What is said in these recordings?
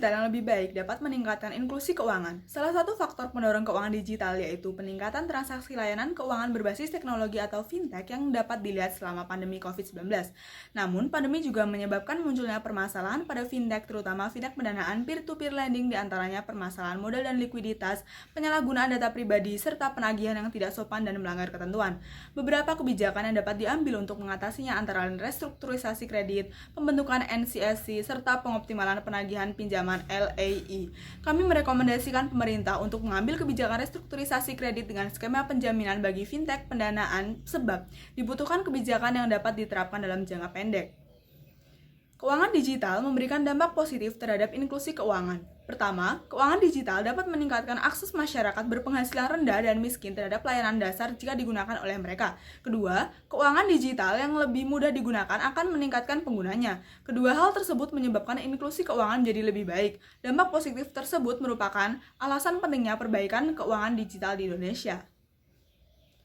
digital yang lebih baik dapat meningkatkan inklusi keuangan. Salah satu faktor pendorong keuangan digital yaitu peningkatan transaksi layanan keuangan berbasis teknologi atau fintech yang dapat dilihat selama pandemi COVID-19. Namun, pandemi juga menyebabkan munculnya permasalahan pada fintech, terutama fintech pendanaan peer-to-peer lending, diantaranya permasalahan modal dan likuiditas, penyalahgunaan data pribadi, serta penagihan yang tidak sopan dan melanggar ketentuan. Beberapa kebijakan yang dapat diambil untuk mengatasinya antara lain restrukturisasi kredit, pembentukan NCSC, serta pengoptimalan penagihan pinjaman LAI. Kami merekomendasikan pemerintah untuk mengambil kebijakan restrukturisasi kredit dengan skema penjaminan bagi fintech pendanaan sebab dibutuhkan kebijakan yang dapat diterapkan dalam jangka pendek. Keuangan digital memberikan dampak positif terhadap inklusi keuangan. Pertama, keuangan digital dapat meningkatkan akses masyarakat berpenghasilan rendah dan miskin terhadap layanan dasar jika digunakan oleh mereka. Kedua, keuangan digital yang lebih mudah digunakan akan meningkatkan penggunanya. Kedua hal tersebut menyebabkan inklusi keuangan menjadi lebih baik. Dampak positif tersebut merupakan alasan pentingnya perbaikan keuangan digital di Indonesia.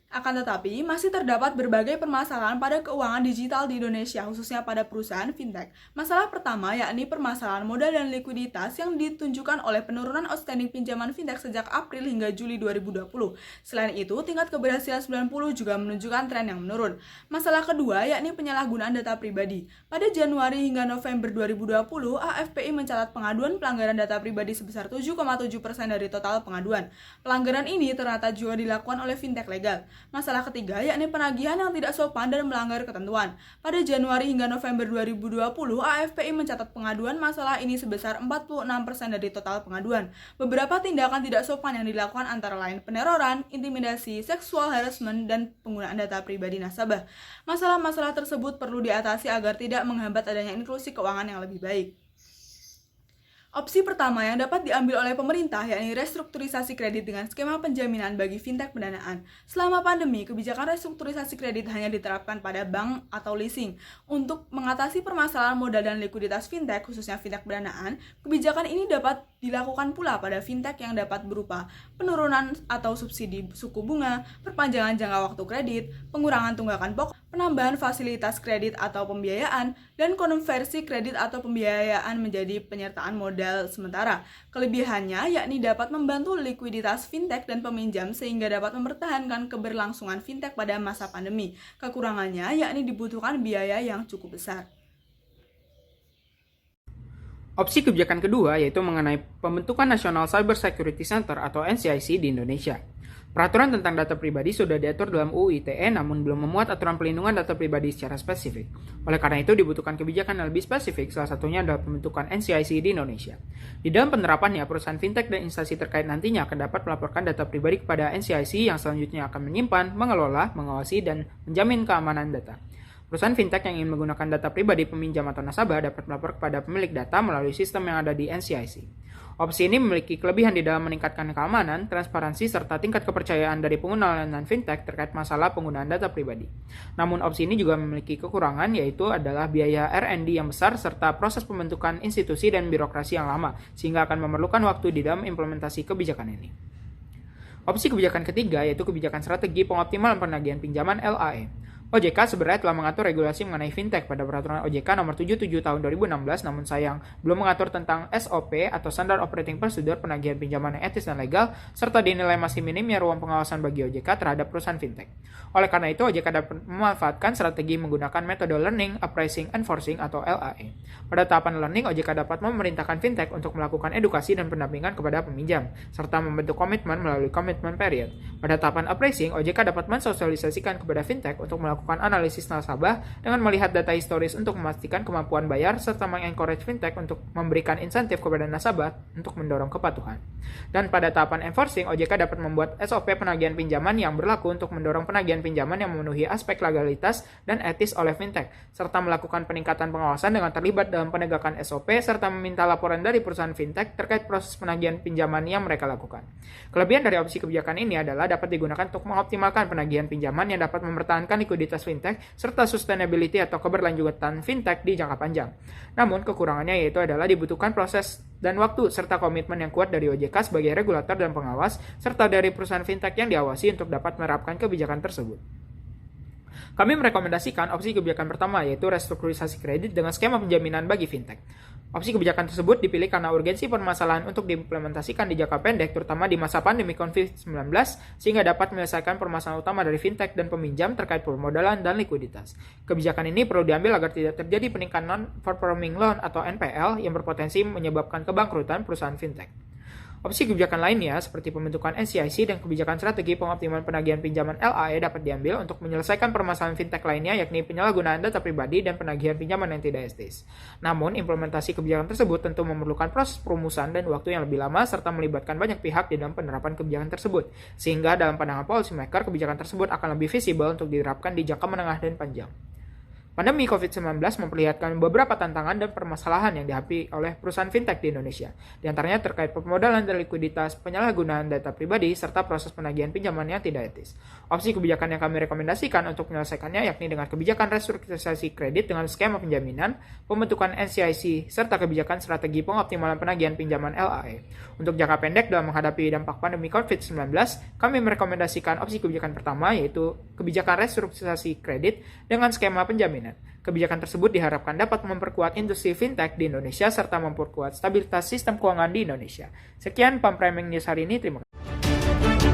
Akan tetapi, masih terdapat berbagai permasalahan pada keuangan digital di Indonesia, khususnya pada perusahaan fintech. Masalah pertama yakni permasalahan modal dan likuiditas yang ditunjukkan oleh penurunan outstanding pinjaman fintech sejak April hingga Juli 2020. Selain itu, tingkat keberhasilan 90 juga menunjukkan tren yang menurun. Masalah kedua yakni penyalahgunaan data pribadi. Pada Januari hingga November 2020, AFPI mencatat pengaduan pelanggaran data pribadi sebesar 7,7% dari total pengaduan. Pelanggaran ini ternyata juga dilakukan oleh fintech legal. Masalah ketiga yakni penagihan yang tidak sopan dan melanggar ketentuan. Pada Januari hingga November 2020, AFPI mencatat pengaduan masalah ini sebesar 46% dari total pengaduan. Beberapa tindakan tidak sopan yang dilakukan antara lain peneroran, intimidasi, seksual harassment, dan penggunaan data pribadi nasabah. Masalah-masalah tersebut perlu diatasi agar tidak menghambat adanya inklusi keuangan yang lebih baik. Opsi pertama yang dapat diambil oleh pemerintah yakni restrukturisasi kredit dengan skema penjaminan bagi fintech pendanaan. Selama pandemi, kebijakan restrukturisasi kredit hanya diterapkan pada bank atau leasing. Untuk mengatasi permasalahan modal dan likuiditas fintech, khususnya fintech pendanaan, kebijakan ini dapat dilakukan pula pada fintech yang dapat berupa penurunan atau subsidi suku bunga, perpanjangan jangka waktu kredit, pengurangan tunggakan pokok, penambahan fasilitas kredit atau pembiayaan, dan konversi kredit atau pembiayaan menjadi penyertaan modal sementara. Kelebihannya yakni dapat membantu likuiditas fintech dan peminjam sehingga dapat mempertahankan keberlangsungan fintech pada masa pandemi. Kekurangannya yakni dibutuhkan biaya yang cukup besar. Opsi kebijakan kedua yaitu mengenai pembentukan National Cyber Security Center atau NCIC di Indonesia. Peraturan tentang data pribadi sudah diatur dalam UU ITE namun belum memuat aturan pelindungan data pribadi secara spesifik. Oleh karena itu dibutuhkan kebijakan yang lebih spesifik, salah satunya adalah pembentukan NCIC di Indonesia. Di dalam penerapannya, perusahaan fintech dan instansi terkait nantinya akan dapat melaporkan data pribadi kepada NCIC yang selanjutnya akan menyimpan, mengelola, mengawasi, dan menjamin keamanan data. Perusahaan fintech yang ingin menggunakan data pribadi peminjam atau nasabah dapat melapor kepada pemilik data melalui sistem yang ada di NCIC. Opsi ini memiliki kelebihan di dalam meningkatkan keamanan, transparansi, serta tingkat kepercayaan dari pengguna layanan fintech terkait masalah penggunaan data pribadi. Namun opsi ini juga memiliki kekurangan, yaitu adalah biaya R&D yang besar serta proses pembentukan institusi dan birokrasi yang lama, sehingga akan memerlukan waktu di dalam implementasi kebijakan ini. Opsi kebijakan ketiga yaitu kebijakan strategi pengoptimalan penagihan pinjaman LAE. OJK sebenarnya telah mengatur regulasi mengenai fintech pada peraturan OJK nomor 77 tahun 2016, namun sayang belum mengatur tentang SOP atau Standard Operating Procedure penagihan pinjaman yang etis dan legal, serta dinilai masih minimnya ruang pengawasan bagi OJK terhadap perusahaan fintech. Oleh karena itu, OJK dapat memanfaatkan strategi menggunakan metode Learning, Appraising, Enforcing atau LAE. Pada tahapan learning, OJK dapat memerintahkan fintech untuk melakukan edukasi dan pendampingan kepada peminjam, serta membentuk komitmen melalui commitment period. Pada tahapan appraising, OJK dapat mensosialisasikan kepada fintech untuk melakukan analisis nasabah dengan melihat data historis untuk memastikan kemampuan bayar serta mengencourage fintech untuk memberikan insentif kepada nasabah untuk mendorong kepatuhan. Dan pada tahapan enforcing, OJK dapat membuat SOP penagihan pinjaman yang berlaku untuk mendorong penagihan pinjaman yang memenuhi aspek legalitas dan etis oleh fintech, serta melakukan peningkatan pengawasan dengan terlibat dalam penegakan SOP serta meminta laporan dari perusahaan fintech terkait proses penagihan pinjaman yang mereka lakukan. Kelebihan dari opsi kebijakan ini adalah dapat digunakan untuk mengoptimalkan penagihan pinjaman yang dapat mempertahankan likuiditas fintech serta sustainability atau keberlanjutan fintech di jangka panjang. Namun kekurangannya yaitu adalah dibutuhkan proses dan waktu serta komitmen yang kuat dari OJK sebagai regulator dan pengawas serta dari perusahaan fintech yang diawasi untuk dapat menerapkan kebijakan tersebut. Kami merekomendasikan opsi kebijakan pertama yaitu restrukturisasi kredit dengan skema penjaminan bagi fintech. Opsi kebijakan tersebut dipilih karena urgensi permasalahan untuk diimplementasikan di jangka pendek, terutama di masa pandemi COVID-19, sehingga dapat menyelesaikan permasalahan utama dari fintech dan peminjam terkait permodalan dan likuiditas. Kebijakan ini perlu diambil agar tidak terjadi peningkatan non-performing loan atau NPL yang berpotensi menyebabkan kebangkrutan perusahaan fintech. Opsi kebijakan lainnya seperti pembentukan NCIC dan kebijakan strategi pengoptimalan penagihan pinjaman LAE dapat diambil untuk menyelesaikan permasalahan fintech lainnya, yakni penyalahgunaan data pribadi dan penagihan pinjaman yang tidak etis. Namun, implementasi kebijakan tersebut tentu memerlukan proses perumusan dan waktu yang lebih lama serta melibatkan banyak pihak di dalam penerapan kebijakan tersebut, sehingga dalam pandangan policymaker kebijakan tersebut akan lebih visible untuk diterapkan di jangka menengah dan panjang. Pandemi COVID-19 memperlihatkan beberapa tantangan dan permasalahan yang dihadapi oleh perusahaan fintech di Indonesia, di antaranya terkait permodalan dan likuiditas, penyalahgunaan data pribadi, serta proses penagihan pinjaman yang tidak etis. Opsi kebijakan yang kami rekomendasikan untuk menyelesaikannya yakni dengan kebijakan restrukturisasi kredit dengan skema penjaminan, pembentukan NCIC, serta kebijakan strategi pengoptimalan penagihan pinjaman LAE. Untuk jangka pendek dalam menghadapi dampak pandemi COVID-19, kami merekomendasikan opsi kebijakan pertama yaitu kebijakan restrukturisasi kredit dengan skema penjaminan. Kebijakan tersebut diharapkan dapat memperkuat industri fintech di Indonesia serta memperkuat stabilitas sistem keuangan di Indonesia. Sekian Pam Priming News hari ini, terima kasih.